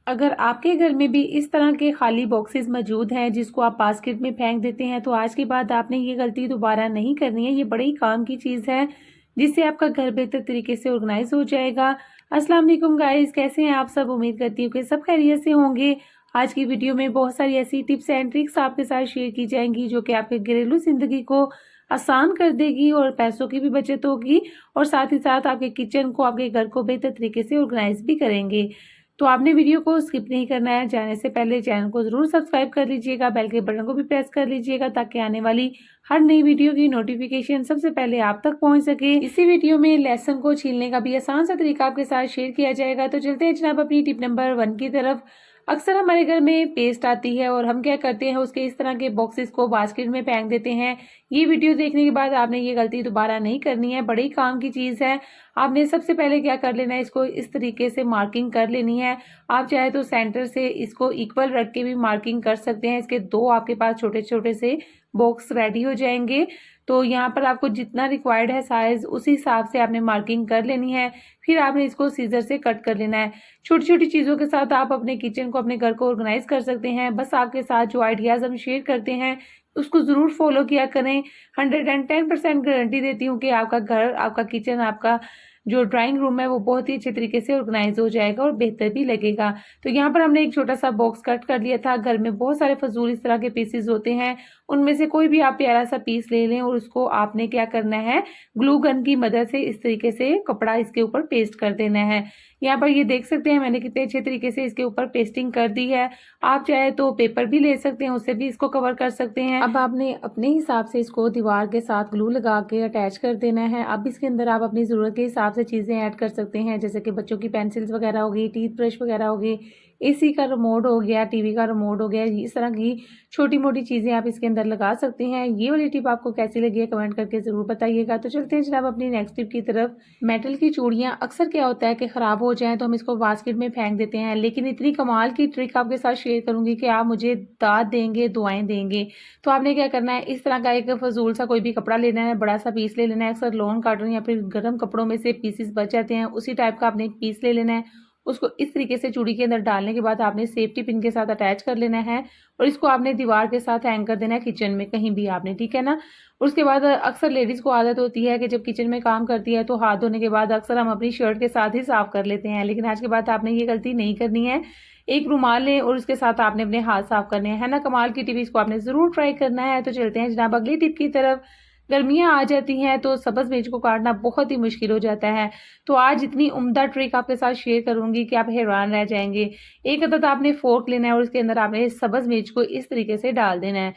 अगर आपके घर में भी इस तरह के खाली बॉक्सेस मौजूद हैं जिसको आप बास्केट में फेंक देते हैं, तो आज के बाद आपने ये गलती दोबारा नहीं करनी है। ये बड़ी काम की चीज़ है जिससे आपका घर बेहतर तरीके से ऑर्गेनाइज हो जाएगा। अस्सलाम वालेकुम गाइस, कैसे हैं आप सब? उम्मीद करती हूँ कि सब खैरियत से होंगे। आज की वीडियो में बहुत सारी ऐसी टिप्स एंड ट्रिक्स आपके साथ शेयर की जाएंगी जो कि आपके घरेलू ज़िंदगी को आसान कर देगी और पैसों की भी बचत होगी, और साथ ही साथ आपके किचन को, आपके घर को बेहतर तरीके से ऑर्गेनाइज भी करेंगे। तो आपने वीडियो को स्किप नहीं करना है। जाने से पहले चैनल को जरूर सब्सक्राइब कर लीजिएगा, बेल के बटन को भी प्रेस कर लीजिएगा ताकि आने वाली हर नई वीडियो की नोटिफिकेशन सबसे पहले आप तक पहुंच सके। इसी वीडियो में लहसुन को छीलने का भी आसान सा तरीका आपके साथ शेयर किया जाएगा। तो चलते हैं जनाब अपनी टिप नंबर 1 की तरफ। अक्सर हमारे घर में पेस्ट आती है और हम क्या करते हैं, उसके इस तरह के बॉक्सेस को बास्केट में फेंक देते हैं। ये वीडियो देखने के बाद आपने ये गलती दोबारा नहीं करनी है, बड़ी काम की चीज़ है। आपने सबसे पहले क्या कर लेना है, इसको इस तरीके से मार्किंग कर लेनी है। आप चाहे तो सेंटर से इसको इक्वल रख के भी मार्किंग कर सकते हैं। इसके दो आपके पास छोटे छोटे से बॉक्स रेडी हो जाएंगे। तो यहाँ पर आपको जितना रिक्वायर्ड है साइज, उसी हिसाब से आपने मार्किंग कर लेनी है। फिर आपने इसको सीजर से कट कर लेना है। छोटी छोटी चीज़ों के साथ आप अपने किचन को, अपने घर को ऑर्गेनाइज कर सकते हैं। बस आपके साथ जो आइडियाज़ हम शेयर करते हैं उसको ज़रूर फॉलो किया करें। 110% गारंटी देती हूँ कि आपका घर, आपका किचन, आपका जो ड्राइंग रूम है वो बहुत ही अच्छे तरीके से ऑर्गेनाइज हो जाएगा और बेहतर भी लगेगा। तो यहाँ पर हमने एक छोटा सा बॉक्स कट कर लिया था। घर में बहुत सारे फजूल इस तरह के पीसेस होते हैं, उनमें से कोई भी आप प्यारा सा पीस ले लें और उसको आपने क्या करना है, ग्लू गन की मदद से इस तरीके से कपड़ा इसके ऊपर पेस्ट कर देना है। यहाँ पर ये देख सकते हैं मैंने कितने अच्छे तरीके से इसके ऊपर पेस्टिंग कर दी है। आप चाहे तो पेपर भी ले सकते हैं, उससे भी इसको कवर कर सकते हैं। अब आपने अपने हिसाब से इसको दीवार के साथ ग्लू लगा के अटैच कर देना है। अब इसके अंदर आप अपनी ज़रूरत के हिसाब से चीज़ें ऐड कर सकते हैं, जैसे कि बच्चों की पेंसिल्स वगैरह हो गई, टीथ ब्रश वगैरह हो गई, एसी का रिमोट हो गया, टीवी का रिमोट हो गया। इस तरह की छोटी मोटी चीज़ें आप इसके अंदर लगा सकते हैं। ये वाली टिप आपको कैसी लगी है कमेंट करके ज़रूर बताइएगा। तो चलते हैं जनाब अपनी नेक्स्ट टिप की तरफ। मेटल की चूड़ियाँ अक्सर क्या होता है कि ख़राब हो जाएं तो हम इसको बास्केट में फेंक देते हैं, लेकिन इतनी कमाल की ट्रिक आपके साथ शेयर करूंगी कि आप मुझे दाद देंगे, दुआएं देंगे। तो आपने क्या करना है, इस तरह का एक फजूल सा कोई भी कपड़ा लेना है, बड़ा सा पीस ले लेना है। अक्सर लॉन कॉटन या फिर गर्म कपड़ों में से पीसेस बच जाते हैं, उसी टाइप का आपने एक पीस ले लेना है। उसको इस तरीके से चूड़ी के अंदर डालने के बाद आपने सेफ्टी पिन के साथ अटैच कर लेना है और इसको आपने दीवार के साथ हैंग कर देना है, किचन में कहीं भी आपने, ठीक है ना। और उसके बाद अक्सर लेडीज़ को आदत होती है कि जब किचन में काम करती है तो हाथ धोने के बाद अक्सर हम अपनी शर्ट के साथ ही साफ कर लेते हैं, लेकिन आज के बाद आपने ये गलती नहीं करनी है। एक रुमाल लें और उसके साथ आपने अपने हाथ साफ करने हैं, है ना। कमाल की टिप, इसको आपने ज़रूर ट्राई करना है। तो चलते हैं जनाब अगली टिप की तरफ। गर्मियाँ आ जाती हैं तो सब्ज़ मिर्च को काटना बहुत ही मुश्किल हो जाता है। तो आज इतनी उम्दा ट्रिक आपके साथ शेयर करूंगी कि आप हैरान रह जाएंगे। एक अदद आपने फोर्क लेना है और उसके अंदर आपने सब्ज़ मिर्च को इस तरीके से डाल देना है।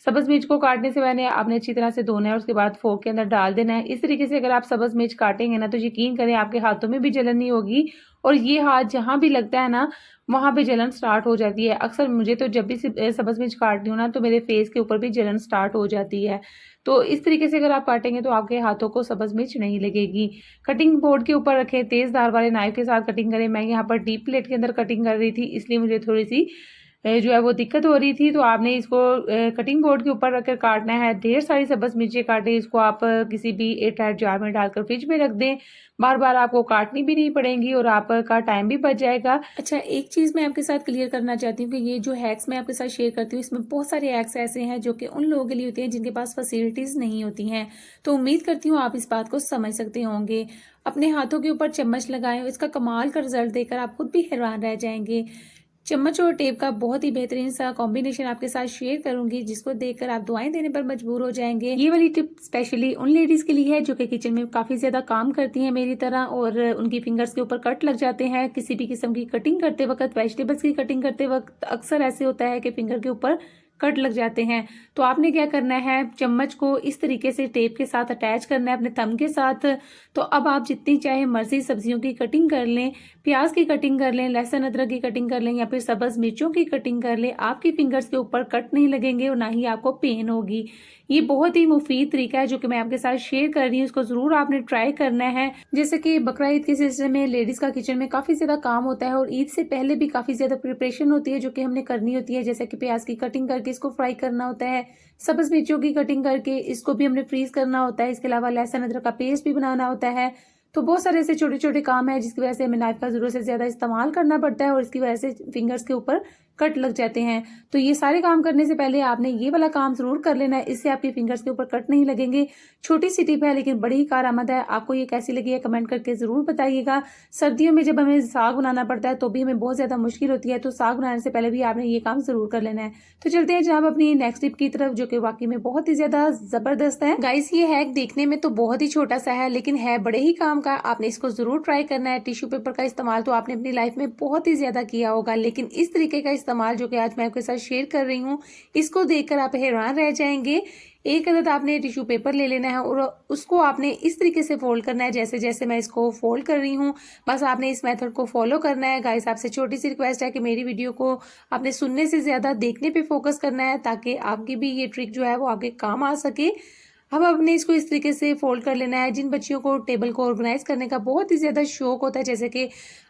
सब्ज़ मिर्च को काटने से पहले आपने अच्छी तरह से धोना है और उसके बाद फोर्क के अंदर डाल देना है। इस तरीके से अगर आप सब्ज़ मिर्च काटेंगे ना तो यकीन करें आपके हाथों में भी जलन नहीं होगी, और ये हाथ जहाँ भी लगता है ना वहाँ पे जलन स्टार्ट हो जाती है। अक्सर मुझे तो जब भी सब्ज़ मिर्च काटती हूँ ना तो मेरे फेस के ऊपर भी जलन स्टार्ट हो जाती है। तो इस तरीके से अगर आप काटेंगे तो आपके हाथों को सब्ज़ मिर्च नहीं लगेगी। कटिंग बोर्ड के ऊपर रखें, तेज़ धार वाले नाइफ के साथ कटिंग करें। मैं यहाँ पर डीप प्लेट के अंदर कटिंग कर रही थी, इसलिए मुझे थोड़ी सी जो है वो दिक्कत हो रही थी। तो आपने इसको कटिंग बोर्ड के ऊपर रखकर काटना है। ढेर सारी सब्ज़ मिर्चें काटें, इसको आप किसी भी एयरटाइट जार में डालकर फ्रिज में रख दें। बार बार आपको काटनी भी नहीं पड़ेंगी और आपका टाइम भी बच जाएगा। अच्छा, एक चीज़ मैं आपके साथ क्लियर करना चाहती हूँ कि ये जो हैक्स मैं आपके साथ शेयर करती हूँ, इसमें बहुत सारे हैक्स ऐसे हैं जो कि उन लोगों के लिए होते हैं जिनके पास फैसिलिटीज़ नहीं होती हैं। तो उम्मीद करती हूँ आप इस बात को समझ सकते होंगे। अपने हाथों के ऊपर चम्मच लगाएं, इसका कमाल का रिजल्ट देखकर आप खुद भी हैरान रह जाएंगे। चम्मच और टेप का बहुत ही बेहतरीन सा कॉम्बिनेशन आपके साथ शेयर करूंगी, जिसको देखकर आप दुआएं देने पर मजबूर हो जाएंगे। ये वाली टिप स्पेशली उन लेडीज के लिए है जो कि किचन में काफी ज्यादा काम करती हैं मेरी तरह, और उनकी फिंगर्स के ऊपर कट लग जाते हैं। किसी भी किस्म की कटिंग करते वक्त, वेजिटेबल्स की कटिंग करते वक्त अक्सर ऐसे होता है कि फिंगर के ऊपर कट लग जाते हैं। तो आपने क्या करना है, चम्मच को इस तरीके से टेप के साथ अटैच करना है अपने थंब के साथ। तो अब आप जितनी चाहे मर्जी सब्जियों की कटिंग कर लें, प्याज की कटिंग कर लें, लहसुन अदरक की कटिंग कर लें या फिर सब्ज़ मिर्चों की कटिंग कर लें, आपकी फिंगर्स के ऊपर कट नहीं लगेंगे और ना ही आपको पेन होगी। ये बहुत ही मुफीद तरीका है जो कि मैं आपके साथ शेयर कर रही हूँ, इसको ज़रूर आपने ट्राई करना है। जैसे कि बकरा ईद के सिलसिले में लेडीज़ का किचन में काफ़ी ज़्यादा काम होता है और ईद से पहले भी काफ़ी ज़्यादा प्रिपरेशन होती है जो कि हमने करनी होती है। जैसे कि प्याज की कटिंग करके इसको फ्राई करना होता है, सब्ज़ मिर्चों की कटिंग करके इसको भी हमने फ्रीज करना होता है। इसके अलावा लहसुन अदरक का पेस्ट भी बनाना होता है। तो बहुत सारे ऐसे छोटे छोटे काम है जिसकी वजह से हमें नाइफ का ज़रूरत से ज़्यादा इस्तेमाल करना पड़ता है और इसकी वजह से फिंगर्स के ऊपर कट लग जाते हैं। तो ये सारे काम करने से पहले आपने ये वाला काम ज़रूर कर लेना है, इससे आपके फिंगर्स के ऊपर कट नहीं लगेंगे। छोटी सी टिप है लेकिन बड़ी ही कारआमद है। आपको ये कैसी लगी है कमेंट करके ज़रूर बताइएगा। सर्दियों में जब हमें साग बनाना पड़ता है तो भी हमें बहुत ज़्यादा मुश्किल होती है, तो साग बनाने से पहले भी आपने ये काम ज़रूर कर लेना है। तो चलते हैं जनाब अपनी नेक्स्ट टिप की तरफ, जो कि वाकई में बहुत ही ज़्यादा ज़बरदस्त है। गाइस ये हैक देखने में तो बहुत ही छोटा सा है लेकिन है बड़े ही काम का। आपने इसको ज़रूर ट्राई करना है। टिश्यू पेपर का इस्तेमाल तो आपने अपनी लाइफ में बहुत ही ज़्यादा किया होगा, लेकिन इस तरीके का इस्तेमाल जो कि आज मैं आपके साथ शेयर कर रही हूँ, इसको देखकर आप हैरान रह जाएंगे। एक अदद आपने टिश्यू पेपर ले लेना है और उसको आपने इस तरीके से फोल्ड करना है जैसे जैसे मैं इसको फोल्ड कर रही हूँ। बस आपने इस मेथड को फॉलो करना है। गाइस आपसे छोटी सी रिक्वेस्ट है कि मेरी वीडियो को आपने सुनने से ज़्यादा देखने पे फोकस करना है, ताकि आपकी भी ये ट्रिक जो है वो आपके काम आ सके। अब आपने इसको इस तरीके से फोल्ड कर लेना है। जिन बच्चियों को टेबल को ऑर्गेनाइज करने का बहुत ही ज़्यादा शौक होता है, जैसे कि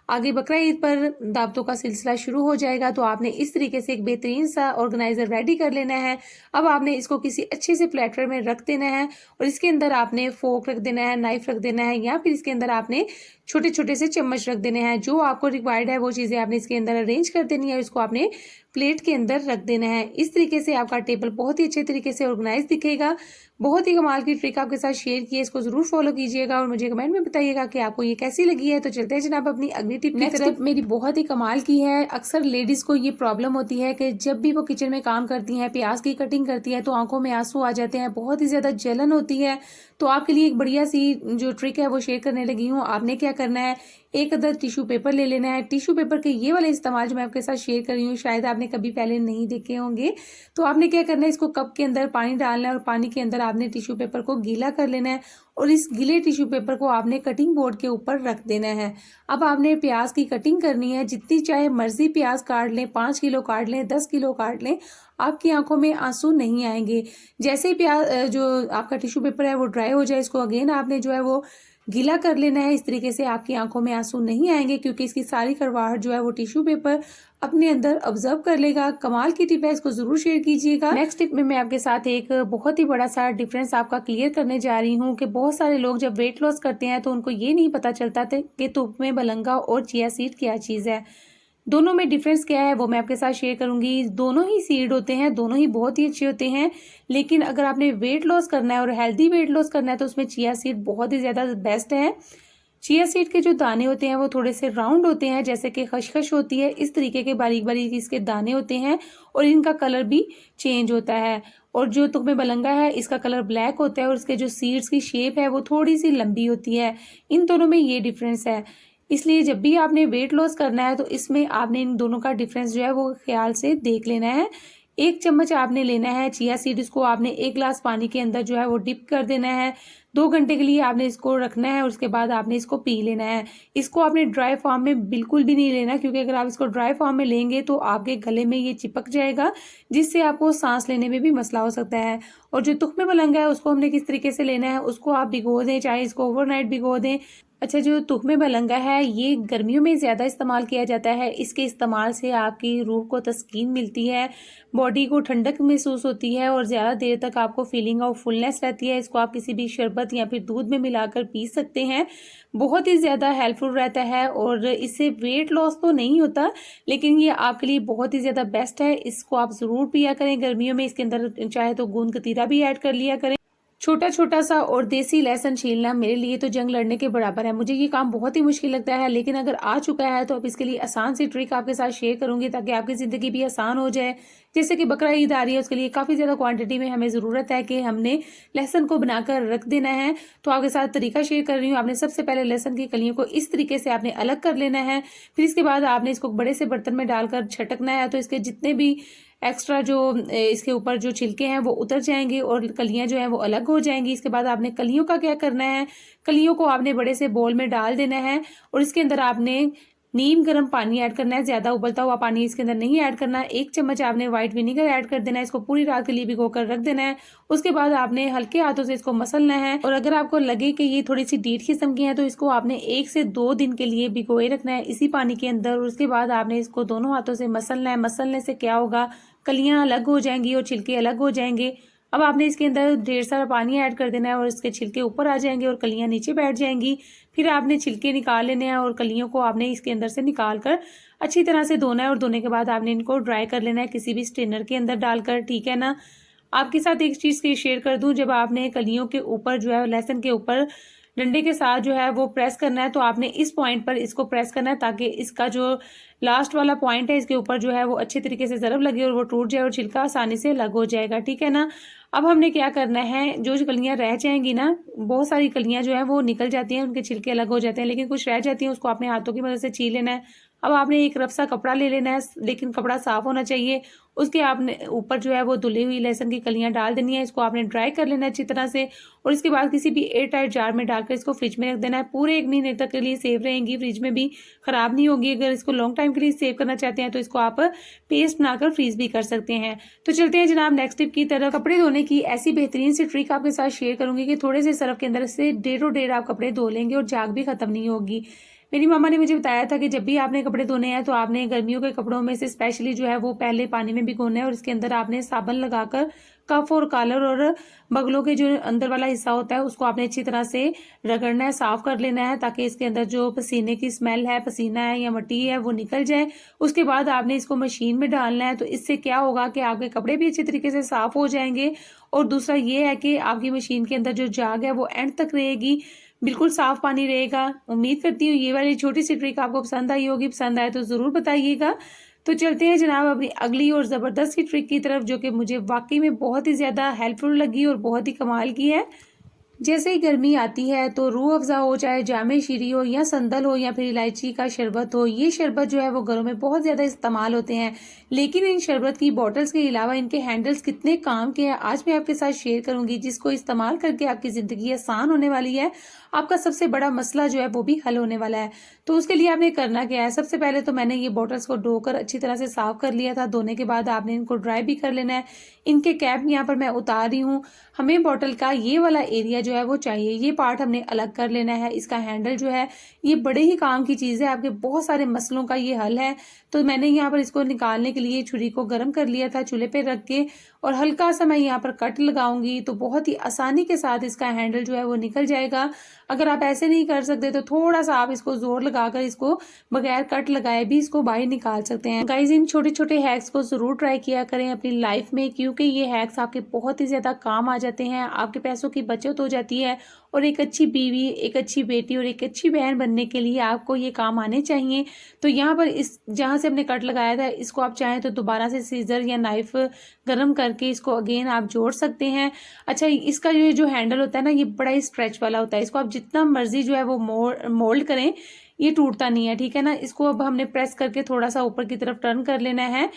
आगे बकरा ईद पर दावतों का सिलसिला शुरू हो जाएगा, तो आपने इस तरीके से एक बेहतरीन सा ऑर्गेनाइजर रेडी कर लेना है। अब आपने इसको किसी अच्छे से प्लेटर में रख देना है और इसके अंदर आपने फोक रख देना है, नाइफ रख देना है, या फिर इसके अंदर आपने छोटे छोटे से चम्मच रख देने हैं। जो आपको रिक्वायर्ड है वो चीज़ें आपने इसके अंदर अरेंज कर देनी है और इसको आपने प्लेट के अंदर रख देना है। इस तरीके से आपका टेबल बहुत ही अच्छे तरीके से ऑर्गेनाइज दिखेगा। बहुत ही कमाल की ट्रिक आपके साथ शेयर की है, इसको जरूर फॉलो कीजिएगा और मुझे कमेंट में बताइएगा कि आपको ये कैसी लगी है। तो चलते हैं जनाब अपनी अगली टिप की तरफ। मेरी बहुत ही कमाल की है। अक्सर लेडीज को ये प्रॉब्लम होती है कि जब भी वो किचन में काम करती हैं, प्याज की कटिंग करती है, तो आंखों में आंसू आ जाते हैं, बहुत ही ज्यादा जलन होती है। तो आपके लिए एक बढ़िया सी जो ट्रिक है वो शेयर करने लगी हूँ। आपने क्या करना है, एक अदद टिश्यू पेपर ले लेना है। टिश्यू पेपर के ये वाले इस्तेमाल जो मैं आपके साथ शेयर कर रही हूँ शायद आपने कभी पहले नहीं देखे होंगे। तो आपने क्या करना है, इसको कप के अंदर पानी डालना है और पानी के अंदर आपने टिश्यू पेपर को गीला कर लेना है और इस गीले टिश्यू पेपर को आपने कटिंग बोर्ड के ऊपर रख देना है। अब आपने प्याज की कटिंग करनी है, जितनी चाहे मर्जी प्याज काट लें, 5 किलो काट लें, 10 किलो काट लें, आपकी आंखों में आंसू नहीं आएंगे। जैसे ही प्याज जो आपका टिश्यू पेपर है वो ड्राई हो जाए, इसको अगेन आपने जो है वो गीला कर लेना है। इस तरीके से आपकी आंखों में आंसू नहीं आएंगे, क्योंकि इसकी सारी कड़वाहट जो है वो टिश्यू पेपर अपने अंदर ऑब्जर्व कर लेगा। कमाल की टिप है, इसको जरूर शेयर कीजिएगा। नेक्स्ट टिप में मैं आपके साथ एक बहुत ही बड़ा सा डिफरेंस आपका क्लियर करने जा रही हूँ कि बहुत सारे लोग जब वेट लॉस करते हैं तो उनको ये नहीं पता चलता था कि तुप में बलंगा और चिया सीड क्या चीज़ है। दोनों में डिफरेंस क्या है वो मैं आपके साथ शेयर करूंगी। दोनों ही सीड होते हैं, दोनों ही बहुत ही अच्छे होते हैं, लेकिन अगर आपने वेट लॉस करना है और हेल्दी वेट लॉस करना है तो उसमें चिया सीड बहुत ही ज़्यादा बेस्ट है। चिया सीड के जो दाने होते हैं वो थोड़े से राउंड होते हैं, जैसे कि खसखस होती है, इस तरीके के बारीक बारीक इसके दाने होते हैं और इनका कलर भी चेंज होता है। और जो तुकमे बलंगा है इसका कलर ब्लैक होता है और इसके जो सीड्स की शेप है वो थोड़ी सी लंबी होती है। इन दोनों में ये डिफरेंस है। इसलिए जब भी आपने वेट लॉस करना है तो इसमें आपने इन दोनों का डिफरेंस जो है वो ख्याल से देख लेना है। 1 चम्मच आपने लेना है चिया सीड, इसको आपने 1 गिलास पानी के अंदर जो है वो डिप कर देना है। 2 घंटे के लिए आपने इसको रखना है और उसके बाद आपने इसको पी लेना है। इसको आपने ड्राई फॉर्म में बिल्कुल भी नहीं लेना, क्योंकि अगर आप इसको ड्राई फॉर्म में लेंगे तो आपके गले में ये चिपक जाएगा, जिससे आपको सांस लेने में भी मसला हो सकता है। और जो तुखमे बलंगा है उसको हमने किस तरीके से लेना है, उसको आप भिगो दें, चाहे इसको ओवरनाइट भिगो दें। अच्छा, जो तुखमे बलंगा है ये गर्मियों में ज़्यादा इस्तेमाल किया जाता है। इसके इस्तेमाल से आपकी रूह को तस्कीन मिलती है, बॉडी को ठंडक महसूस होती है और ज़्यादा देर तक आपको फीलिंग ऑफ फुलनेस रहती है। इसको आप किसी भी शरबत या फिर दूध में मिलाकर पी सकते हैं, बहुत ही ज़्यादा हेल्पफुल रहता है। और इससे वेट लॉस तो नहीं होता, लेकिन ये आपके लिए बहुत ही ज़्यादा बेस्ट है। इसको आप ज़रूर पिया करें गर्मियों में। इसके अंदर चाहे तो गूंद कतीरा भी ऐड कर लिया करें। छोटा छोटा सा और देसी लहसुन छीलना मेरे लिए तो जंग लड़ने के बराबर है। मुझे ये काम बहुत ही मुश्किल लगता है, लेकिन अगर आ चुका है तो अब इसके लिए आसान सी ट्रिक आपके साथ शेयर करूंगी, ताकि आपकी ज़िंदगी भी आसान हो जाए। जैसे कि बकरा ईद आ रही है, उसके लिए काफ़ी ज़्यादा क्वांटिटी में हमें ज़रूरत है कि हमने लहसुन को बनाकर रख देना है। तो आपके साथ तरीका शेयर कर रही हूँ। आपने सबसे पहले लहसुन की कलियों को इस तरीके से आपने अलग कर लेना है। फिर इसके बाद आपने इसको बड़े से बर्तन में डालकर छटकना है, तो इसके जितने भी एक्स्ट्रा जो इसके ऊपर जो छिलके हैं वो उतर जाएंगे और कलियां जो हैं वो अलग हो जाएंगी। इसके बाद आपने कलियों का क्या करना है, कलियों को आपने बड़े से बोल में डाल देना है और इसके अंदर आपने नीम गर्म पानी ऐड करना है। ज्यादा उबलता हुआ पानी इसके अंदर नहीं ऐड करना है। 1 चम्मच आपने व्हाइट विनेगर ऐड कर देना है। इसको पूरी रात के लिए भिगो कर रख देना है। उसके बाद आपने हल्के हाथों से इसको मसलना है और अगर आपको लगे कि ये थोड़ी सी डीट किस्म की है तो इसको आपने 1 से 2 दिन के लिए भिगोए रखना है इसी पानी के अंदर। और उसके बाद आपने इसको दोनों हाथों से मसलना है। मसलने से क्या होगा, कलियां अलग हो जाएंगी और छिलके अलग हो जाएंगे। अब आपने इसके अंदर ढेर सारा पानी ऐड कर देना है और इसके छिलके ऊपर आ जाएंगे और कलियां नीचे बैठ जाएंगी। फिर आपने छिलके निकाल लेने हैं और कलियों को आपने इसके अंदर से निकाल कर अच्छी तरह से धोना है और धोने के बाद आपने इनको ड्राई कर लेना है किसी भी स्ट्रेनर के अंदर डालकर, ठीक है ना। आपके साथ एक चीज़ की शेयर कर दूं, जब आपने कलियों के ऊपर जो है लहसुन के ऊपर डंडे के साथ जो है वो प्रेस करना है, तो आपने इस पॉइंट पर इसको प्रेस करना है ताकि इसका जो लास्ट वाला पॉइंट है इसके ऊपर जो है वो अच्छे तरीके से ज़रब लगे और वो टूट जाए और छिलका आसानी से अलग हो जाएगा, ठीक है ना। अब हमने क्या करना है, जो जो कलियां रह जाएंगी ना, बहुत सारी कलियां जो है वो निकल जाती हैं, उनके छिलके अलग हो जाते हैं, लेकिन कुछ रह जाती हैं, उसको आपने हाथों की मदद से छील लेना है। अब आपने एक रफ सा कपड़ा ले लेना है, लेकिन कपड़ा साफ होना चाहिए। उसके आपने ऊपर जो है वो धुली हुई लहसुन की कलियां डाल देनी है, इसको आपने ड्राई कर लेना है अच्छी तरह से और इसके बाद किसी भी एयर टाइट जार में डालकर इसको फ्रिज में रख देना है। पूरे 1 महीने तक के लिए सेव रहेंगी, फ्रिज में भी खराब नहीं होगी। अगर इसको लॉन्ग टाइम के लिए सेव करना चाहते हैं तो इसको आप पेस्ट बनाकर फ्रीज भी कर सकते हैं। तो चलते हैं जनाब नेक्स्ट टिप की तरफ। कपड़े धोने की ऐसी बेहतरीन सी ट्रिक आपके साथ शेयर करूंगी कि थोड़े से सर्फ के अंदर से डेढ़ आप कपड़े धो लेंगे और झाग भी खत्म नहीं होगी। मेरी मामा ने मुझे बताया था कि जब भी आपने कपड़े धोने हैं तो आपने गर्मियों के कपड़ों में से स्पेशली जो है वो पहले पानी में भिगोना है और इसके अंदर आपने साबुन लगाकर कफ और कॉलर और बगलों के जो अंदर वाला हिस्सा होता है उसको आपने अच्छी तरह से रगड़ना है, साफ कर लेना है ताकि इसके अंदर जो पसीने की स्मेल है, पसीना है या मट्टी है, वो निकल जाए। उसके बाद आपने इसको मशीन में डालना है। तो इससे क्या होगा कि आपके कपड़े भी अच्छे तरीके से साफ हो जाएंगे और दूसरा ये है कि आपकी मशीन के अंदर जो जाग है वो एंड तक रहेगी, बिल्कुल साफ पानी रहेगा। उम्मीद करती हूँ ये वाली छोटी सी ट्रिक आपको पसंद आई होगी। पसंद आए तो ज़रूर बताइएगा। तो चलते हैं जनाब अपनी अगली और ज़बरदस्त सी ट्रिक की तरफ, जो कि मुझे वाकई में बहुत ही ज़्यादा हेल्पफुल लगी और बहुत ही कमाल की है। जैसे ही गर्मी आती है तो रूह अफ़ज़ा हो, चाहे जामे शीरी हो या संदल हो या फिर इलायची का शरबत हो, ये शरबत जो है वो घरों में बहुत ज़्यादा इस्तेमाल होते हैं। लेकिन इन शरबत की बॉटल्स के अलावा इनके हैंडल्स कितने काम के हैं आज मैं आपके साथ शेयर करूंगी, जिसको इस्तेमाल करके आपकी ज़िंदगी आसान होने वाली है। आपका सबसे बड़ा मसला जो है वो भी हल होने वाला है। तो उसके लिए आपने करना क्या है, सबसे पहले तो मैंने ये बॉटल्स को धोकर अच्छी तरह से साफ कर लिया था। धोने के बाद आपने इनको ड्राई भी कर लेना है। इनके कैप यहाँ पर मैं उतार रही हूँ। हमें बॉटल का ये वाला एरिया जो है वो चाहिए, ये पार्ट हमने अलग कर लेना है। इसका हैंडल जो है ये बड़े ही काम की चीज़ है, आपके बहुत सारे मसलों का ये हल है। तो मैंने यहाँ पर इसको निकालने के लिए छुरी को गर्म कर लिया था चूल्हे पे रख के और हल्का सा मैं यहाँ पर कट लगाऊंगी तो बहुत ही आसानी के साथ इसका हैंडल जो है वो निकल जाएगा। अगर आप ऐसे नहीं कर सकते तो थोड़ा सा आप इसको जोर लगाकर इसको बगैर कट लगाए भी इसको बाहर निकाल सकते हैं। गाइज इन छोटे छोटे हैक्स को जरूर ट्राई किया करें अपनी लाइफ में, क्योंकि ये हैक्स आपके बहुत ही ज्यादा काम आ जाते हैं। आपके पैसों की बचत हो जाती है और एक अच्छी बीवी, एक अच्छी बेटी और एक अच्छी बहन बनने के लिए आपको ये काम आने चाहिए। तो यहाँ पर इस जहाँ से हमने कट लगाया था इसको आप चाहें तो दोबारा से सीजर या नाइफ गर्म करके इसको अगेन आप जोड़ सकते हैं। अच्छा, इसका जो हैंडल होता है ना ये बड़ा ही स्ट्रेच वाला होता है, इसको आप जितना मर्जी जो है वो मोल्ड करें ये टूटता नहीं है, ठीक है ना। इसको अब हमने प्रेस करके थोड़ा सा ऊपर की तरफ टर्न कर लेना है।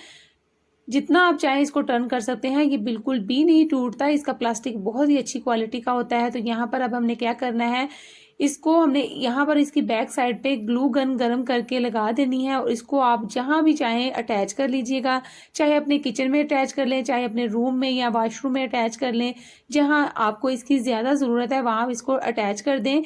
जितना आप चाहें इसको टर्न कर सकते हैं, ये बिल्कुल भी नहीं टूटता। इसका प्लास्टिक बहुत ही अच्छी क्वालिटी का होता है। तो यहाँ पर अब हमने क्या करना है, इसको हमने यहाँ पर इसकी बैक साइड पे ग्लू गन गर्म करके लगा देनी है और इसको आप जहाँ भी चाहें अटैच कर लीजिएगा। चाहे अपने किचन में अटैच कर लें, चाहे अपने रूम में या वॉशरूम में अटैच कर लें, जहाँ आपको इसकी ज़्यादा ज़रूरत है वहाँ आप इसको अटैच कर दें।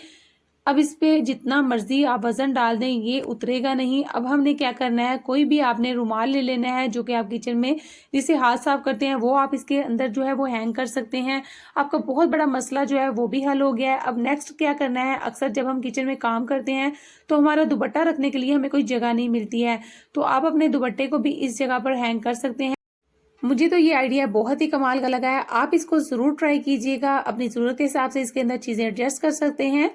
अब इस पे जितना मर्जी आप वजन डाल दें ये उतरेगा नहीं। अब हमने क्या करना है, कोई भी आपने रुमाल ले लेना है जो कि आप किचन में जिसे हाथ साफ करते हैं वो आप इसके अंदर जो है वो हैंग कर सकते हैं। आपका बहुत बड़ा मसला जो है वो भी हल हो गया है। अब नेक्स्ट क्या करना है, अक्सर जब हम किचन में काम करते हैं तो हमारा दुपट्टा रखने के लिए हमें कोई जगह नहीं मिलती है, तो आप अपने दुपट्टे को भी इस जगह पर हैंग कर सकते हैं। मुझे तो ये आइडिया बहुत ही कमाल का लगा है, आप इसको जरूर ट्राई कीजिएगा। अपनी जरूरत के हिसाब से इसके अंदर चीजें एडजस्ट कर सकते हैं।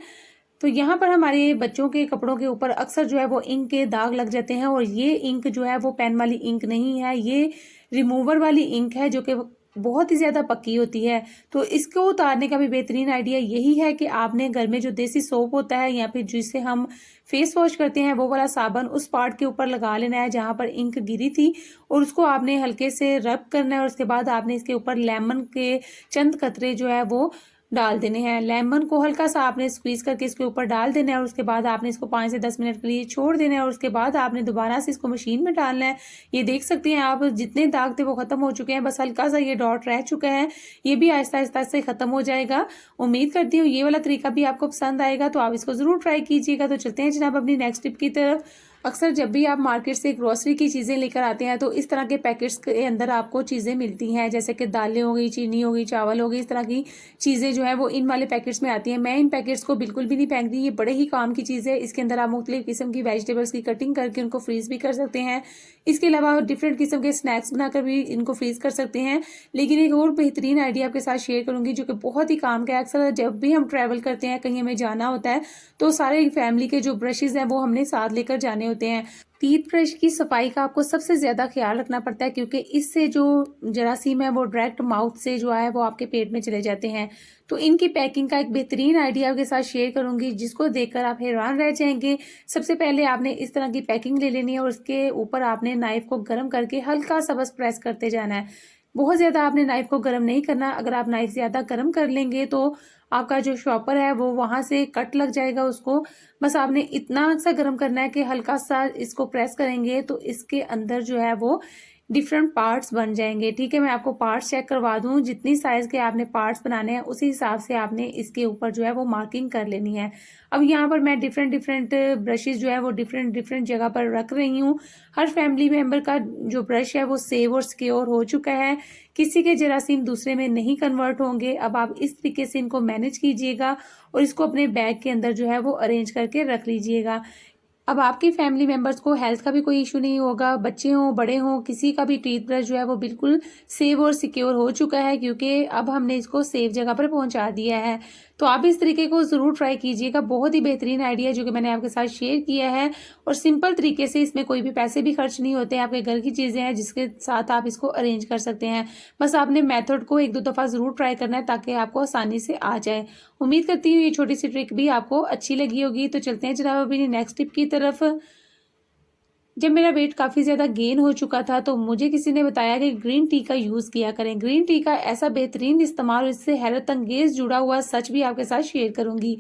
तो यहाँ पर हमारे बच्चों के कपड़ों के ऊपर अक्सर जो है वो इंक के दाग लग जाते हैं और ये इंक जो है वो पेन वाली इंक नहीं है, ये रिमूवर वाली इंक है जो कि बहुत ही ज्यादा पक्की होती है। तो इसको उतारने का भी बेहतरीन आइडिया यही है कि आपने घर में जो देसी सोप होता है या फिर जिससे हम फेस वॉश करते हैं वो वाला साबुन उस पार्ट के ऊपर लगा लेना है जहां पर इंक गिरी थी और उसको आपने हल्के से रब करना है और उसके बाद आपने इसके ऊपर लेमन के चंद कतरे जो है वो डाल देने हैं। लेमन को हल्का सा आपने स्क्वीज करके इसके ऊपर डाल देना है और उसके बाद आपने इसको 5 से 10 मिनट के लिए छोड़ देना है और उसके बाद आपने दोबारा से इसको मशीन में डालना है। ये देख सकते हैं आप जितने दाग थे वो खत्म हो चुके हैं, बस हल्का सा ये डॉट रह चुका है, ये भी आहिस्ता आहिस्ता से खत्म हो जाएगा। उम्मीद करती हूँ ये वाला तरीका भी आपको पसंद आएगा, तो आप इसको जरूर ट्राई कीजिएगा। तो चलते हैं जनाब अपनी नेक्स्ट टिप की तरफ। अक्सर जब भी आप मार्केट से ग्रोसरी की चीज़ें लेकर आते हैं तो इस तरह के पैकेट्स के अंदर आपको चीज़ें मिलती हैं, जैसे कि दालें हो गई, चीनी हो गई, चावल हो गई, इस तरह की चीज़ें जो है वो इन वाले पैकेट्स में आती हैं। मैं इन पैकेट्स को बिल्कुल भी नहीं फेंकती, ये बड़े ही काम की चीज़ है। इसके अंदर आप मुख्तलिफ किस्म की वेजिटेबल्स की कटिंग करके उनको फ्रीज़ भी कर सकते हैं। इसके अलावा डिफरेंट किस्म के स्नैक्स बनाकर भी इनको फ्रीज़ कर सकते हैं। लेकिन एक और बेहतरीन आइडिया आपके साथ शेयर करूँगी जो कि बहुत ही काम का है। अक्सर जब भी हम ट्रैवल करते हैं, कहीं हमें जाना होता है, तो सारे फैमिली के जो ब्रशेज़ हैं वो हमने साथ लेकर जाने होते हैं। टूथब्रश की सफाई का आपको सबसे ज़्यादा ख्याल रखना पड़ता है, क्योंकि इससे जो जरासीम है वो डायरेक्ट माउथ से जो है वो आपके पेट में चले जाते हैं। तो इनकी पैकिंग का एक बेहतरीन आइडिया आपके साथ शेयर करूंगी जिसको देखकर आप हैरान रह जाएंगे। सबसे पहले आपने इस तरह की पैकिंग ले लेनी है और उसके ऊपर आपने नाइफ को गर्म करके हल्का सा बस प्रेस करते जाना है। बहुत ज़्यादा आपने नाइफ को गर्म नहीं करना। अगर आप नाइफ ज़्यादा गर्म कर लेंगे तो आपका जो शॉपर है वो वहां से कट लग जाएगा उसको। बस आपने इतना सा गर्म करना है कि हल्का सा इसको प्रेस करेंगे तो इसके अंदर जो है वो डिफरेंट पार्ट्स बन जाएंगे। ठीक है, मैं आपको पार्ट्स चेक करवा दूं। जितनी साइज के आपने पार्ट्स बनाने हैं उसी हिसाब से आपने इसके ऊपर जो है वो मार्किंग कर लेनी है। अब यहाँ पर मैं डिफरेंट डिफरेंट ब्रशेज जो है वो डिफरेंट डिफरेंट जगह पर रख रही हूँ। हर फैमिली मेंबर का जो ब्रश है वो सेव और सिक्योर हो चुका है, किसी के जरासीम दूसरे में नहीं कन्वर्ट होंगे। अब आप इस तरीके से इनको मैनेज कीजिएगा और इसको अपने बैग के अंदर जो है वो अरेंज करके रख लीजिएगा। अब आपकी फैमिली मेंबर्स को हेल्थ का भी कोई इशू नहीं होगा, बच्चे हों बड़े हों, किसी का भी टूथब्रश जो है वो बिल्कुल सेव और सिक्योर हो चुका है, क्योंकि अब हमने इसको सेफ जगह पर पहुंचा दिया है। तो आप इस तरीके को ज़रूर ट्राई कीजिएगा। बहुत ही बेहतरीन आइडिया जो कि मैंने आपके साथ शेयर किया है और सिंपल तरीके से, इसमें कोई भी पैसे भी खर्च नहीं होते हैं। आपके घर की चीज़ें हैं जिसके साथ आप इसको अरेंज कर सकते हैं। बस आपने मेथड को एक दो दफ़ा ज़रूर ट्राई करना है ताकि आपको आसानी से आ जाए। उम्मीद करती हूँ ये छोटी सी ट्रिक भी आपको अच्छी लगी होगी। तो चलते हैं जनाब अभी नेक्स्ट टिप की तरफ। जब मेरा वेट काफ़ी ज़्यादा गेन हो चुका था तो मुझे किसी ने बताया कि ग्रीन टी का यूज़ किया करें। ग्रीन टी का ऐसा बेहतरीन इस्तेमाल, इससे हैरत अंगेज जुड़ा हुआ सच भी आपके साथ शेयर करूंगी।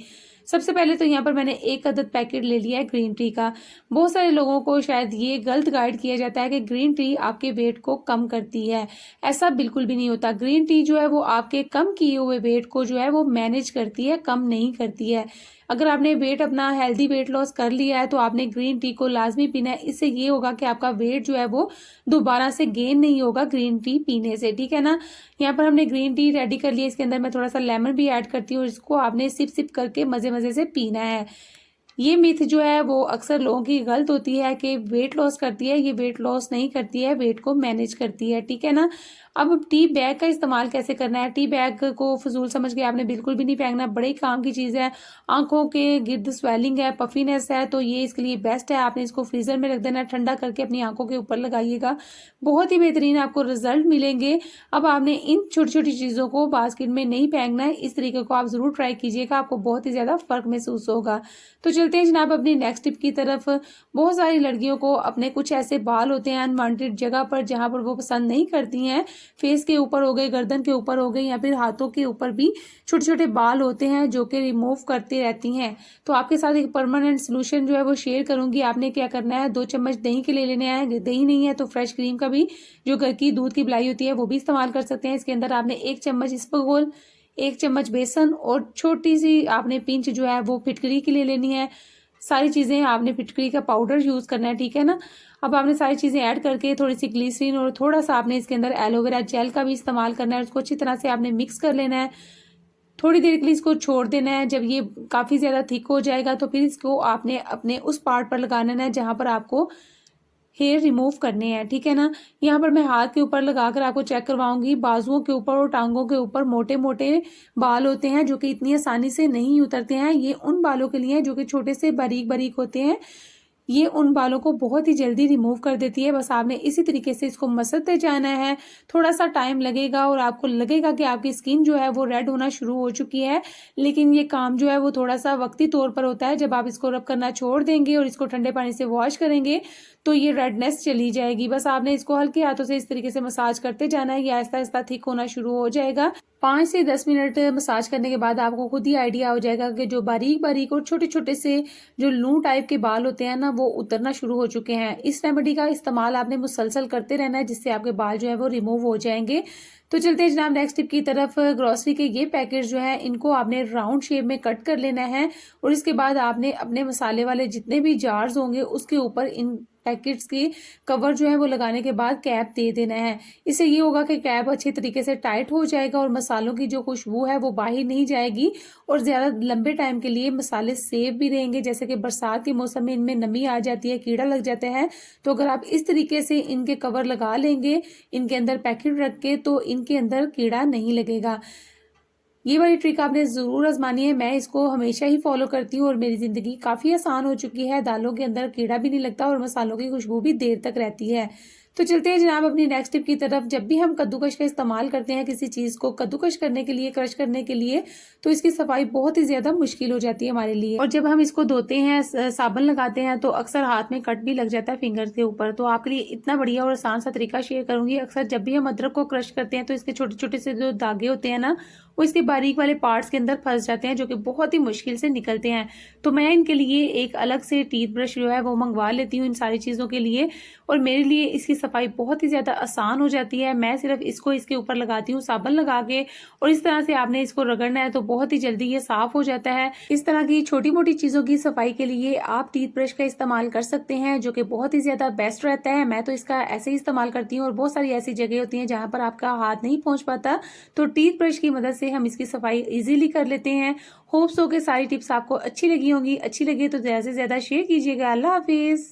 सबसे पहले तो यहाँ पर मैंने एक अदद पैकेट ले लिया है ग्रीन टी का। बहुत सारे लोगों को शायद ये गलत गाइड किया जाता है कि ग्रीन टी आपके वेट को कम करती है। ऐसा बिल्कुल भी नहीं होता। ग्रीन टी जो है वो आपके कम किए हुए वेट को जो है वो मैनेज करती है, कम नहीं करती है। अगर आपने वेट अपना हेल्दी वेट लॉस कर लिया है तो आपने ग्रीन टी को लाजमी पीना है। इससे ये होगा कि आपका वेट जो है वो दोबारा से गेन नहीं होगा ग्रीन टी पीने से। ठीक है ना। यहाँ पर हमने ग्रीन टी रेडी कर लिया। इसके अंदर मैं थोड़ा सा लेमन भी ऐड करती हूँ। इसको आपने सिप सिप करके मजे मजे से पीना है। ये मिथ जो है वो अक्सर लोगों की गलत होती है कि वेट लॉस करती है। ये वेट लॉस नहीं करती है, वेट को मैनेज करती है। ठीक है ना। अब टी बैग का इस्तेमाल कैसे करना है। टी बैग को फजूल समझ के आपने बिल्कुल भी नहीं फेंकना, बड़े काम की चीज़ है। आंखों के गिर्द स्वेलिंग है, पफीनेस है, तो ये इसके लिए बेस्ट है। आपने इसको फ्रीजर में रख देना, ठंडा करके अपनी आंखों के ऊपर लगाइएगा, बहुत ही बेहतरीन आपको रिजल्ट मिलेंगे। अब आपने इन छोटी छोटी चीज़ों को बास्केट में नहीं फेंकना है। इस तरीके को आप ज़रूर ट्राई कीजिएगा, आपको बहुत ही ज़्यादा फर्क महसूस होगा। तो चलते हैं जनाब अपनी नेक्स्ट टिप की तरफ। बहुत सारी लड़कियों को अपने कुछ ऐसे बाल होते हैं अनवांटेड जगह पर जहां पर वो पसंद नहीं करती हैं। फेस के ऊपर हो गए, गर्दन के ऊपर हो गए, या फिर हाथों के ऊपर भी छोटे छोटे बाल होते हैं जो कि रिमूव करती रहती हैं। तो आपके साथ एक परमानेंट सोल्यूशन जो है वो शेयर करूंगी। आपने क्या करना है, 2 चम्मच दही के ले लेने हैं। दही नहीं है तो फ्रेश क्रीम का भी, जो घर की दूध की मलाई होती है, वो भी इस्तेमाल कर सकते हैं। इसके अंदर आपने 1 चम्मच इसबगोल, 1 चम्मच बेसन और छोटी सी आपने पिंच जो है वो फिटकरी की ले लेनी है। सारी चीज़ें आपने फिटकरी का पाउडर यूज़ करना है। ठीक है ना। अब आपने सारी चीज़ें ऐड करके थोड़ी सी ग्लिसरीन और थोड़ा सा आपने इसके अंदर एलोवेरा जेल का भी इस्तेमाल करना है। उसको अच्छी तरह से आपने मिक्स कर लेना है। थोड़ी देर के लिए इसको छोड़ देना है। जब ये काफ़ी ज़्यादा थिक हो जाएगा तो फिर इसको आपने अपने उस पार्ट पर लगाना है जहाँ पर आपको हेयर रिमूव करने हैं। ठीक है ना। यहाँ पर मैं हाथ के ऊपर लगाकर आपको चेक करवाऊंगी। बाजुओं के ऊपर और टांगों के ऊपर मोटे मोटे बाल होते हैं जो कि इतनी आसानी से नहीं उतरते हैं। ये उन बालों के लिए जो कि छोटे से बारीक बारीक होते हैं। ये उन बालों को बहुत ही जल्दी रिमूव कर देती है। बस आपने इसी तरीके से इसको मसलते जाना है। थोड़ा सा टाइम लगेगा और आपको लगेगा कि आपकी स्किन जो है वो रेड होना शुरू हो चुकी है, लेकिन ये काम जो है वो थोड़ा सा वक्ती तौर पर होता है। जब आप इसको रब करना छोड़ देंगे और इसको ठंडे पानी से वॉश करेंगे तो ये रेडनेस चली जाएगी। बस आपने इसको हल्के हाथों से इस तरीके से मसाज करते जाना है। ये आहिस्ता आहिस्ता थिक होना शुरू हो जाएगा। 5 से 10 मिनट मसाज करने के बाद आपको खुद ही आइडिया हो जाएगा कि जो बारीक बारीक और छोटे छोटे से जो लू टाइप के बाल होते हैं ना, वो उतरना शुरू हो चुके हैं। इस रेमेडी का इस्तेमाल आपने मुसलसल करते रहना है, जिससे आपके बाल जो है वो रिमूव हो जाएंगे। तो चलते हैं जनाब नेक्स्ट टिप की तरफ। ग्रॉसरी के ये पैकेट जो है इनको आपने राउंड शेप में कट कर लेना है और इसके बाद आपने अपने मसाले वाले जितने भी जार्स होंगे उसके ऊपर इन पैकेट्स की कवर जो है वो लगाने के बाद कैप दे देना है। इससे ये होगा कि कैप अच्छी तरीके से टाइट हो जाएगा और मसालों की जो खुशबू है वो बाहर नहीं जाएगी और ज़्यादा लंबे टाइम के लिए मसाले सेफ भी रहेंगे। जैसे कि बरसात के मौसम में इनमें नमी आ जाती है, कीड़ा लग जाता है, तो अगर आप इस तरीके से इनके कवर लगा लेंगे इनके अंदर पैकेट रख के तो इनके अंदर कीड़ा नहीं लगेगा। ये वाली ट्रिक आपने ज़रूर आजमानी है। मैं इसको हमेशा ही फॉलो करती हूँ और मेरी ज़िंदगी काफ़ी आसान हो चुकी है। दालों के अंदर कीड़ा भी नहीं लगता और मसालों की खुशबू भी देर तक रहती है। तो चलते हैं जनाब अपनी नेक्स्ट टिप की तरफ। जब भी हम कद्दूकश का इस्तेमाल करते हैं किसी चीज़ को कद्दूकश करने के लिए, क्रश करने के लिए, तो इसकी सफाई बहुत ही ज़्यादा मुश्किल हो जाती है हमारे लिए। और जब हम इसको धोते हैं, साबुन लगाते हैं, तो अक्सर हाथ में कट भी लग जाता है फिंगर के ऊपर। तो आपके लिए इतना बढ़िया और आसान सा तरीका शेयर करूंगी। अक्सर जब भी हम अदरक को क्रश करते हैं तो इसके छोटे छोटे से जो धागे होते हैं ना, वो इसके बारीक वाले पार्ट्स के अंदर फंस जाते हैं जो कि बहुत ही मुश्किल से निकलते हैं। तो मैं इनके लिए एक अलग से टीथ ब्रश जो है वो मंगवा लेती हूँ इन सारी चीज़ों के लिए और मेरे लिए इसकी सफाई बहुत ही ज़्यादा आसान हो जाती है। मैं सिर्फ इसको इसके ऊपर लगाती हूँ साबुन लगा के और इस तरह से आपने इसको रगड़ना है तो बहुत ही जल्दी ये साफ हो जाता है। इस तरह की छोटी मोटी चीज़ों की सफाई के लिए आप टीथ ब्रश का इस्तेमाल कर सकते हैं जो कि बहुत ही ज़्यादा बेस्ट रहता है। मैं तो इसका ऐसे ही इस्तेमाल करती हूँ और बहुत सारी ऐसी जगह होती हैं जहाँ पर आपका हाथ नहीं पहुँच पाता, तो टीथ ब्रश की मदद से हम इसकी सफाई इजीली कर लेते हैं। होप्स हो के सारी टिप्स आपको अच्छी लगी होंगी। अच्छी लगी तो ज़्यादा से ज़्यादा शेयर कीजिएगा। अल्लाह हाफिज़।